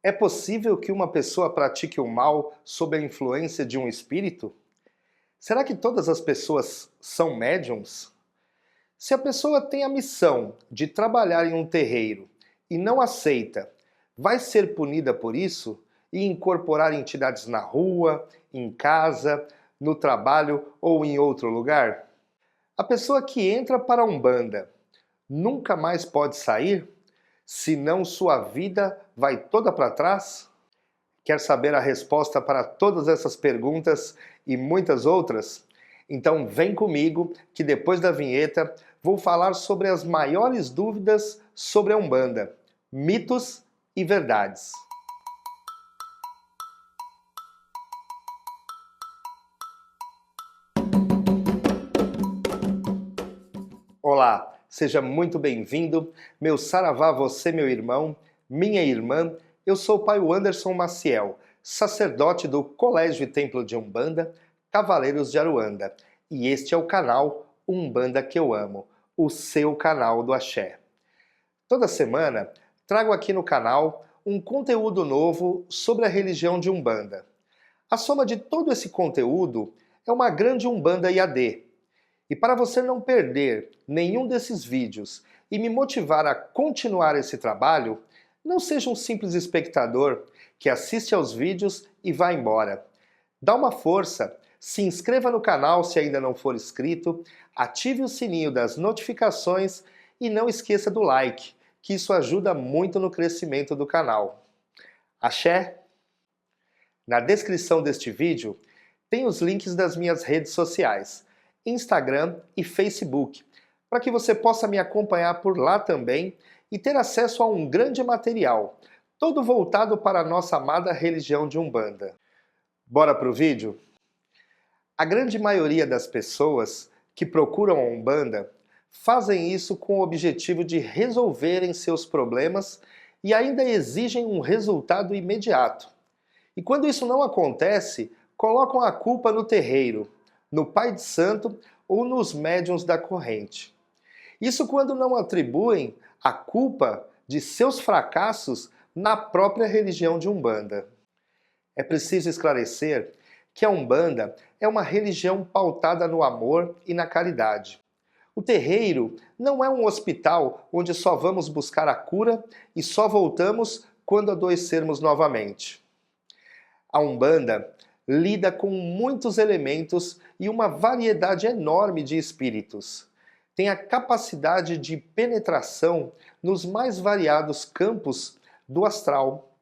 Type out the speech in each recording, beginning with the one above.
É possível que uma pessoa pratique o mal sob a influência de um espírito? Será que todas as pessoas são médiums? Se a pessoa tem a missão de trabalhar em um terreiro e não aceita, vai ser punida por isso e incorporar entidades na rua, em casa, no trabalho ou em outro lugar? A pessoa que entra para a Umbanda nunca mais pode sair? Senão sua vida vai toda para trás? Quer saber a resposta para todas essas perguntas e muitas outras? Então vem comigo que depois da vinheta vou falar sobre as maiores dúvidas sobre a Umbanda, mitos e verdades. Olá, seja muito bem-vindo, meu saravá, você, meu irmão, minha irmã. Eu sou o Pai Anderson Maciel, sacerdote do Colégio e Templo de Umbanda, Cavaleiros de Aruanda, e este é o canal Umbanda que eu amo, o seu canal do Axé. Toda semana trago aqui no canal um conteúdo novo sobre a religião de Umbanda. A soma de todo esse conteúdo é uma grande Umbanda IAD. E para você não perder nenhum desses vídeos e me motivar a continuar esse trabalho, não seja um simples espectador que assiste aos vídeos e vai embora. Dá uma força, se inscreva no canal se ainda não for inscrito, ative o sininho das notificações e não esqueça do like, que isso ajuda muito no crescimento do canal. Axé? Na descrição deste vídeo tem os links das minhas redes sociais, Instagram e Facebook, para que você possa me acompanhar por lá também e ter acesso a um grande material, todo voltado para a nossa amada religião de Umbanda. Bora pro vídeo? A grande maioria das pessoas que procuram a Umbanda fazem isso com o objetivo de resolverem seus problemas e ainda exigem um resultado imediato. E quando isso não acontece, colocam a culpa no terreiro, no pai de santo ou nos médiuns da corrente. Isso quando não atribuem a culpa de seus fracassos na própria religião de Umbanda. É preciso esclarecer que a Umbanda é uma religião pautada no amor e na caridade. O terreiro não é um hospital onde só vamos buscar a cura e só voltamos quando adoecermos novamente. A Umbanda lida com muitos elementos e uma variedade enorme de espíritos. Tem a capacidade de penetração nos mais variados campos do astral.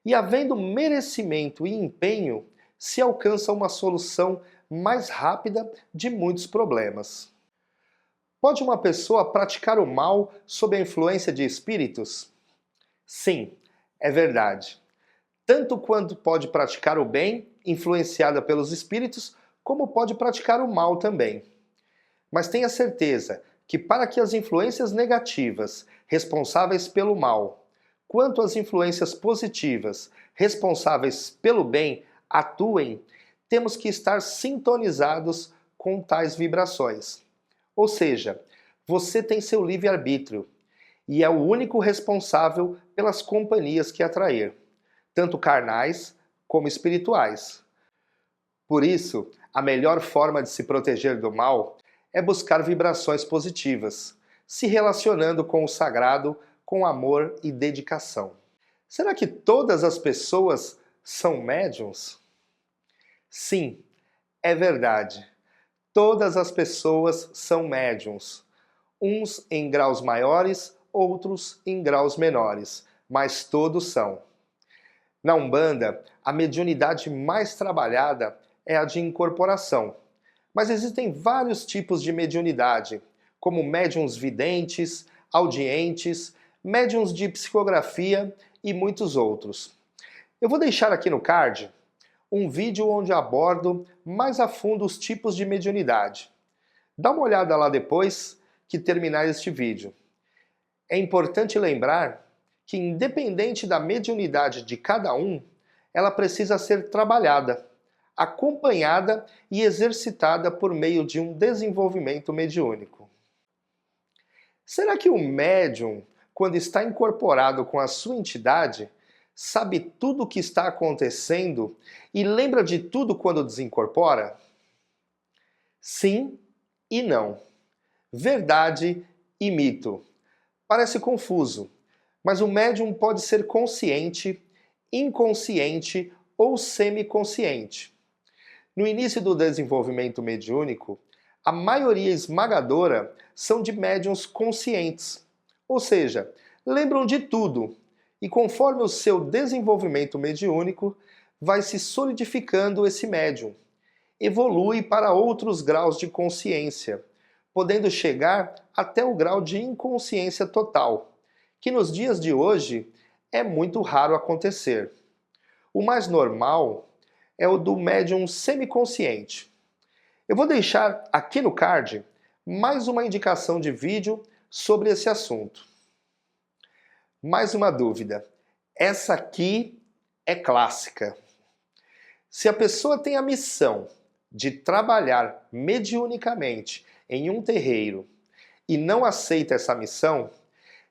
E havendo merecimento e empenho, se alcança uma solução mais rápida de muitos problemas. Pode uma pessoa praticar o mal sob a influência de espíritos? Sim, é verdade. Tanto quanto pode praticar o bem, influenciada pelos espíritos, como pode praticar o mal também. Mas tenha certeza que para que as influências negativas, responsáveis pelo mal, quanto as influências positivas, responsáveis pelo bem, atuem, temos que estar sintonizados com tais vibrações. Ou seja, você tem seu livre-arbítrio e é o único responsável pelas companhias que atrair, tanto carnais como espirituais. Por isso, a melhor forma de se proteger do mal é buscar vibrações positivas, se relacionando com o sagrado com amor e dedicação. Será que todas as pessoas são médiums? Sim, é verdade. Todas as pessoas são médiums. Uns em graus maiores, outros em graus menores, mas todos são. Na Umbanda, a mediunidade mais trabalhada é a de incorporação. Mas existem vários tipos de mediunidade, como médiuns videntes, audientes, médiuns de psicografia e muitos outros. Eu vou deixar aqui no card um vídeo onde abordo mais a fundo os tipos de mediunidade. Dá uma olhada lá depois que terminar este vídeo. É importante lembrar que, independente da mediunidade de cada um, ela precisa ser trabalhada, acompanhada e exercitada por meio de um desenvolvimento mediúnico. Será que o médium, quando está incorporado com a sua entidade, sabe tudo o que está acontecendo e lembra de tudo quando desincorpora? Sim e não. Verdade e mito. Parece confuso, mas o médium pode ser consciente, inconsciente ou semiconsciente. No início do desenvolvimento mediúnico, a maioria esmagadora são de médiuns conscientes, ou seja, lembram de tudo, e conforme o seu desenvolvimento mediúnico, vai se solidificando esse médium, evolui para outros graus de consciência, podendo chegar até o grau de inconsciência total, que nos dias de hoje é muito raro acontecer. O mais normal é o do médium semiconsciente. Eu vou deixar aqui no card mais uma indicação de vídeo sobre esse assunto. Mais uma dúvida. Essa aqui é clássica. Se a pessoa tem a missão de trabalhar mediunicamente em um terreiro e não aceita essa missão,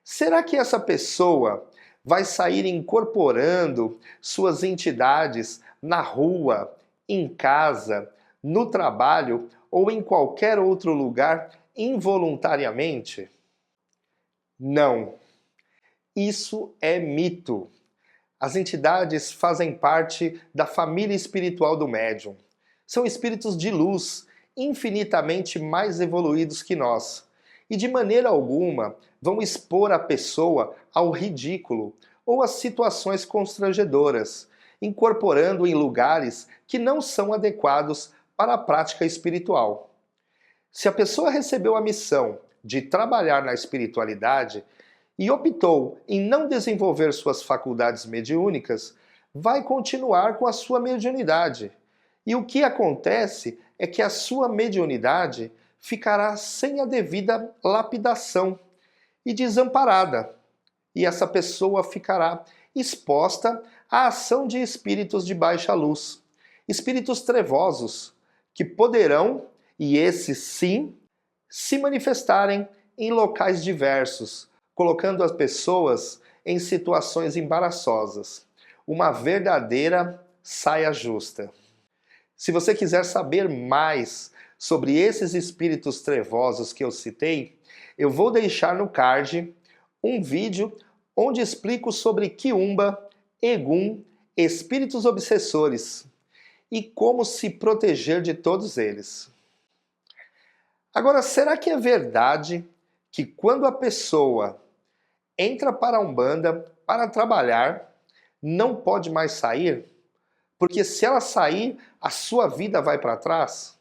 será que essa pessoa vai sair incorporando suas entidades na rua, em casa, no trabalho ou em qualquer outro lugar involuntariamente? Não. Isso é mito. As entidades fazem parte da família espiritual do médium. São espíritos de luz, infinitamente mais evoluídos que nós. E de maneira alguma vão expor a pessoa ao ridículo ou às situações constrangedoras, incorporando em lugares que não são adequados para a prática espiritual. Se a pessoa recebeu a missão de trabalhar na espiritualidade e optou em não desenvolver suas faculdades mediúnicas, vai continuar com a sua mediunidade. E o que acontece é que a sua mediunidade ficará sem a devida lapidação e desamparada. E essa pessoa ficará exposta à ação de espíritos de baixa luz, espíritos trevosos, que poderão, e esses sim, se manifestarem em locais diversos, colocando as pessoas em situações embaraçosas. Uma verdadeira saia justa. Se você quiser saber mais sobre esses espíritos trevosos que eu citei, eu vou deixar no card um vídeo onde explico sobre Quiumba, Egum, espíritos obsessores e como se proteger de todos eles. Agora, será que é verdade que quando a pessoa entra para a Umbanda para trabalhar, não pode mais sair? Porque se ela sair, a sua vida vai para trás?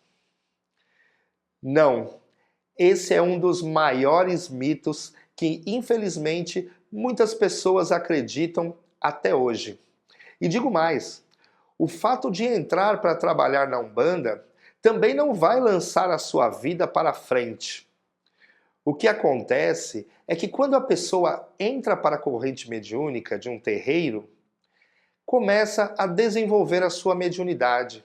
Não. Esse é um dos maiores mitos que, infelizmente, muitas pessoas acreditam até hoje. E digo mais, o fato de entrar para trabalhar na Umbanda também não vai lançar a sua vida para frente. O que acontece é que quando a pessoa entra para a corrente mediúnica de um terreiro, começa a desenvolver a sua mediunidade,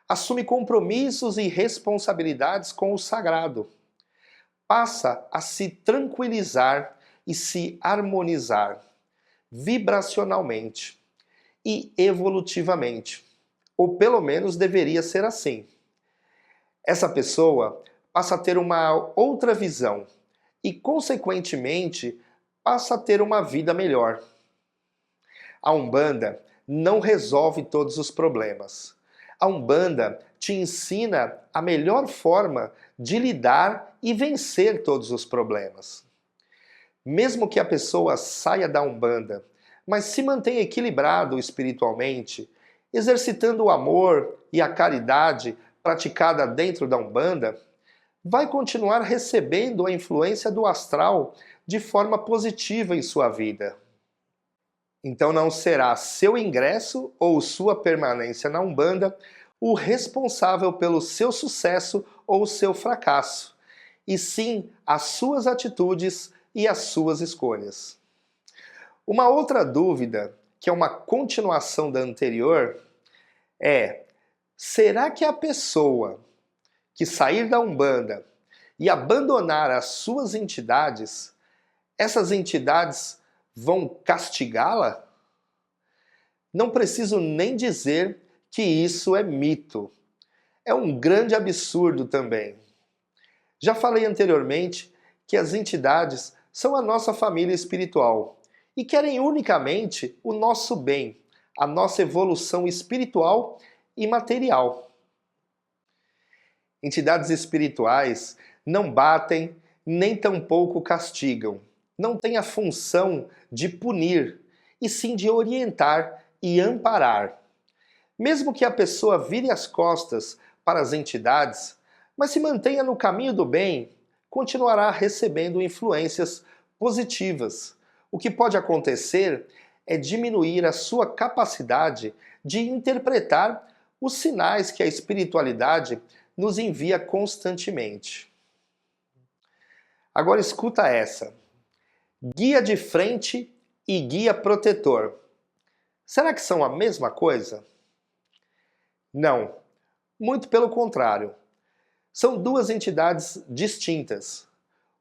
assume compromissos e responsabilidades com o sagrado, passa a se tranquilizar e se harmonizar vibracionalmente e evolutivamente, ou pelo menos deveria ser assim. Essa pessoa passa a ter uma outra visão e, consequentemente, passa a ter uma vida melhor. A Umbanda não resolve todos os problemas. A Umbanda te ensina a melhor forma de lidar e vencer todos os problemas. Mesmo que a pessoa saia da Umbanda, mas se mantenha equilibrado espiritualmente, exercitando o amor e a caridade praticada dentro da Umbanda, vai continuar recebendo a influência do astral de forma positiva em sua vida. Então não será seu ingresso ou sua permanência na Umbanda o responsável pelo seu sucesso ou seu fracasso, e sim as suas atitudes e as suas escolhas. Uma outra dúvida, que é uma continuação da anterior, é: será que a pessoa que sair da Umbanda e abandonar as suas entidades, essas entidades vão castigá-la? Não preciso nem dizer que isso é mito. É um grande absurdo também. Já falei anteriormente que as entidades são a nossa família espiritual e querem unicamente o nosso bem, a nossa evolução espiritual e material. Entidades espirituais não batem nem tampouco castigam. Não têm a função de punir, e sim de orientar e amparar. Mesmo que a pessoa vire as costas para as entidades, mas se mantenha no caminho do bem, continuará recebendo influências positivas. O que pode acontecer é diminuir a sua capacidade de interpretar os sinais que a espiritualidade nos envia constantemente. Agora escuta essa. Guia de frente e guia protetor. Será que são a mesma coisa? Não, muito pelo contrário. São duas entidades distintas.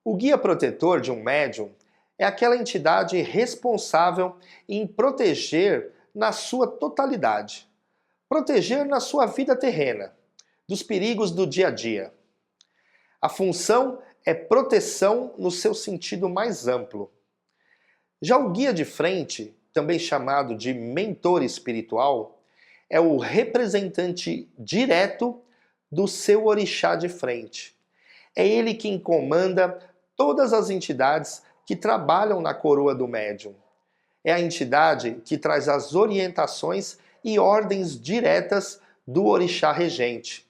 O guia protetor de um médium é aquela entidade responsável em proteger na sua totalidade. Proteger na sua vida terrena, dos perigos do dia a dia. A função é proteção no seu sentido mais amplo. Já o guia de frente, também chamado de mentor espiritual, é o representante direto do seu orixá de frente. É ele quem comanda todas as entidades que trabalham na coroa do médium. É a entidade que traz as orientações e ordens diretas do orixá regente.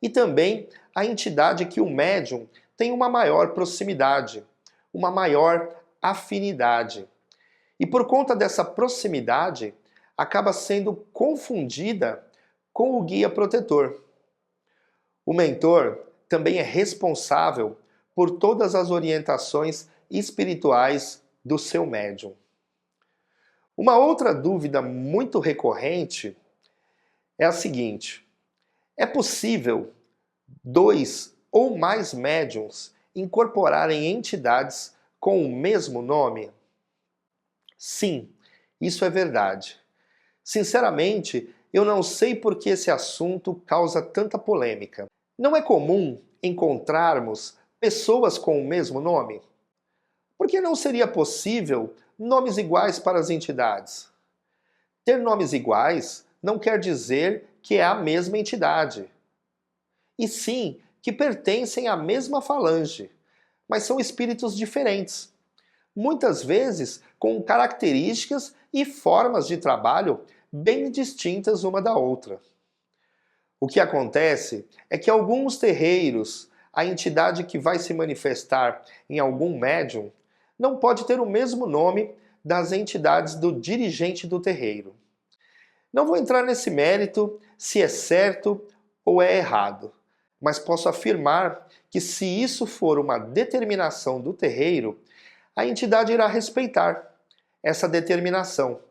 E também a entidade que o médium tem uma maior proximidade, uma maior afinidade. E por conta dessa proximidade, acaba sendo confundida com o guia protetor. O mentor também é responsável por todas as orientações espirituais do seu médium. Uma outra dúvida muito recorrente é a seguinte: é possível 2 ou mais médiums incorporarem entidades com o mesmo nome? Sim, isso é verdade. Sinceramente, eu não sei por que esse assunto causa tanta polêmica. Não é comum encontrarmos pessoas com o mesmo nome? Por que não seria possível nomes iguais para as entidades? Ter nomes iguais não quer dizer que é a mesma entidade, e sim que pertencem à mesma falange, mas são espíritos diferentes, muitas vezes com características e formas de trabalho bem distintas uma da outra. O que acontece é que alguns terreiros, a entidade que vai se manifestar em algum médium, não pode ter o mesmo nome das entidades do dirigente do terreiro. Não vou entrar nesse mérito se é certo ou é errado, mas posso afirmar que se isso for uma determinação do terreiro, a entidade irá respeitar essa determinação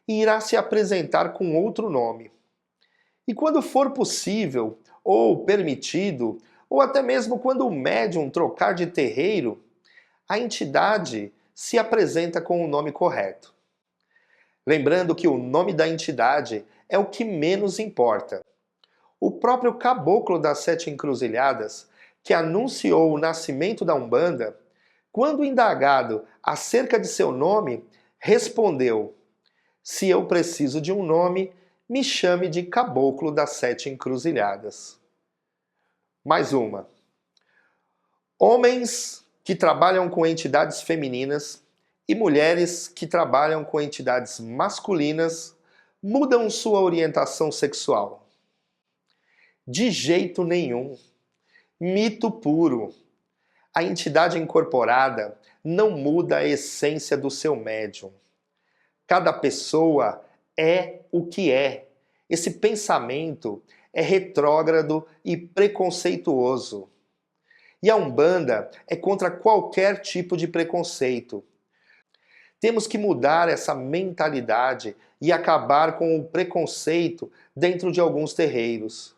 e irá se apresentar com outro nome. E quando for possível, ou permitido, ou até mesmo quando o médium trocar de terreiro, a entidade se apresenta com o nome correto. Lembrando que o nome da entidade é o que menos importa. O próprio caboclo das 7 encruzilhadas, que anunciou o nascimento da Umbanda, quando indagado acerca de seu nome, respondeu: "Se eu preciso de um nome, me chame de Caboclo das 7 Encruzilhadas." Mais uma. Homens que trabalham com entidades femininas e mulheres que trabalham com entidades masculinas mudam sua orientação sexual? De jeito nenhum. Mito puro. A entidade incorporada não muda a essência do seu médium. Cada pessoa é o que é. Esse pensamento é retrógrado e preconceituoso. E a Umbanda é contra qualquer tipo de preconceito. Temos que mudar essa mentalidade e acabar com o preconceito dentro de alguns terreiros.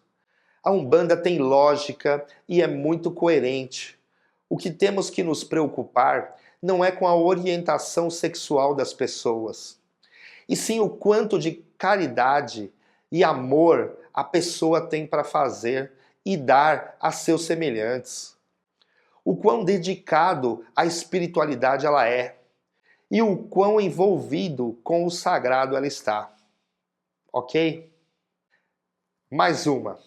A Umbanda tem lógica e é muito coerente. O que temos que nos preocupar não é com a orientação sexual das pessoas, e sim o quanto de caridade e amor a pessoa tem para fazer e dar a seus semelhantes. O quão dedicado à espiritualidade ela é e o quão envolvido com o sagrado ela está. Ok? Mais uma.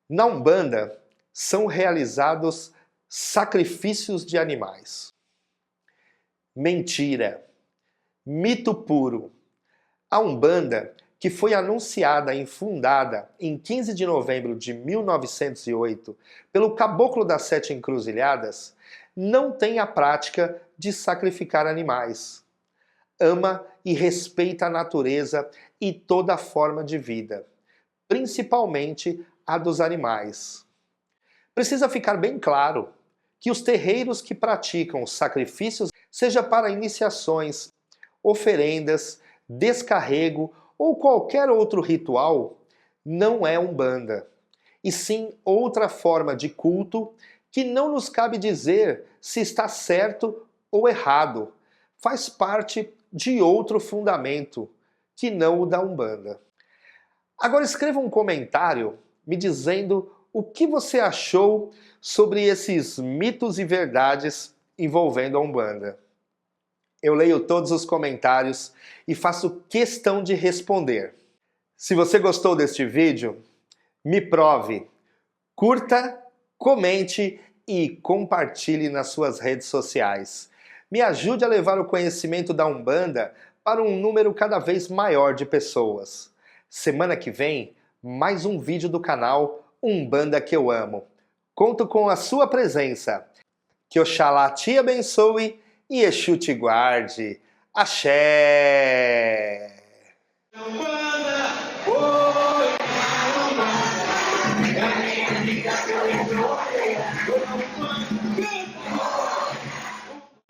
Na Umbanda são realizados sacrifícios de animais. Mentira. Mito puro. A Umbanda, que foi anunciada e fundada em 15 de novembro de 1908 pelo Caboclo das Sete Encruzilhadas, não tem a prática de sacrificar animais. Ama e respeita a natureza e toda forma de vida, principalmente a dos animais. Precisa ficar bem claro que os terreiros que praticam sacrifícios, seja para iniciações, oferendas, descarrego ou qualquer outro ritual, não é Umbanda, e sim outra forma de culto que não nos cabe dizer se está certo ou errado. Faz parte de outro fundamento, que não o da Umbanda. Agora escreva um comentário me dizendo o que você achou sobre esses mitos e verdades envolvendo a Umbanda. Eu leio todos os comentários e faço questão de responder. Se você gostou deste vídeo, me prove. Curta, comente e compartilhe nas suas redes sociais. Me ajude a levar o conhecimento da Umbanda para um número cada vez maior de pessoas. Semana que vem, mais um vídeo do canal Umbanda que eu amo. Conto com a sua presença. Que Oxalá te abençoe e Exu te guarde. Axé! Umbanda,